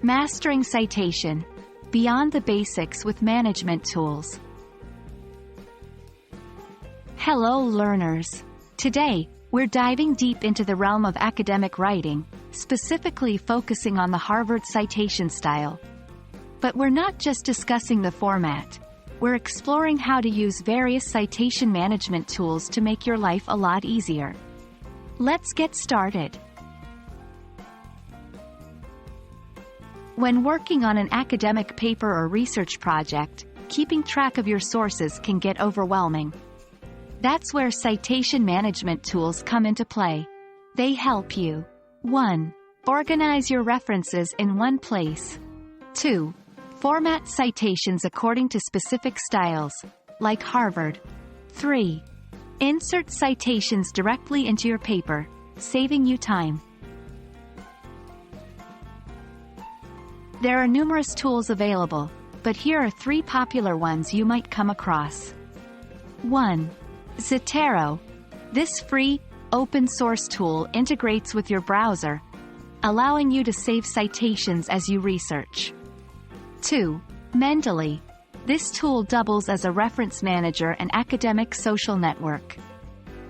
Mastering Citation. Beyond the Basics with Management Tools. Hello learners. Today, we're diving deep into the realm of academic writing, specifically focusing on the Harvard citation style. But we're not just discussing the format. We're exploring how to use various citation management tools to make your life a lot easier. Let's get started. When working on an academic paper or research project, keeping track of your sources can get overwhelming. That's where citation management tools come into play. They help you. 1. Organize your references in one place. 2. Format citations according to specific styles, like Harvard. 3. Insert citations directly into your paper, saving you time. There are numerous tools available, but here are 3 popular ones you might come across. 1. Zotero. This free, open-source tool integrates with your browser, allowing you to save citations as you research. 2. Mendeley. This tool doubles as a reference manager and academic social network.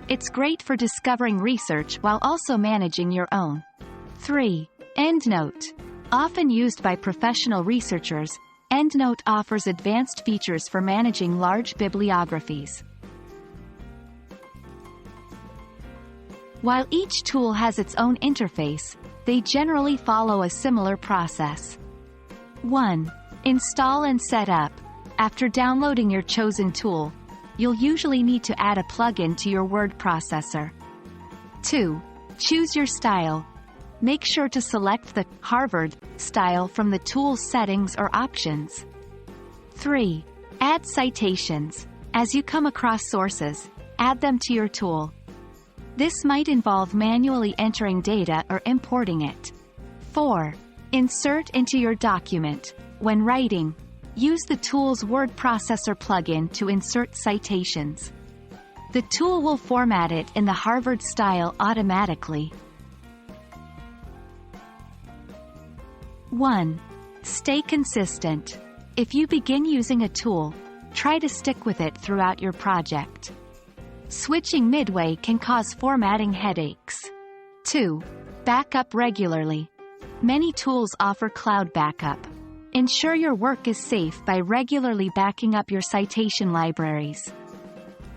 It's great for discovering research while also managing your own. 3. EndNote. Often used by professional researchers, EndNote offers advanced features for managing large bibliographies. While each tool has its own interface, they generally follow a similar process. 1. Install and set up. After downloading your chosen tool, you'll usually need to add a plugin to your word processor. 2. Choose your style. Make sure to select the Harvard style from the tool's settings or options. 3. Add citations. As you come across sources, add them to your tool. This might involve manually entering data or importing it. 4. Insert into your document. When writing, use the tool's word processor plugin to insert citations. The tool will format it in the Harvard style automatically. 1. Stay consistent. If you begin using a tool, try to stick with it throughout your project. Switching midway can cause formatting headaches. 2. Backup regularly. Many tools offer cloud backup. Ensure your work is safe by regularly backing up your citation libraries.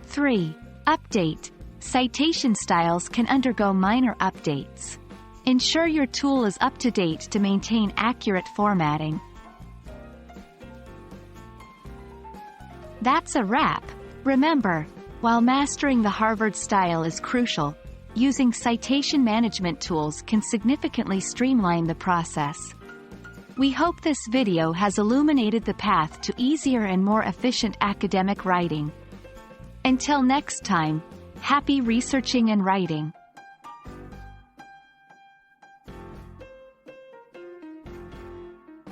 3. Update. Citation styles can undergo minor updates. Ensure your tool is up to date to maintain accurate formatting. That's a wrap. Remember, while mastering the Harvard style is crucial, using citation management tools can significantly streamline the process. We hope this video has illuminated the path to easier and more efficient academic writing. Until next time, happy researching and writing.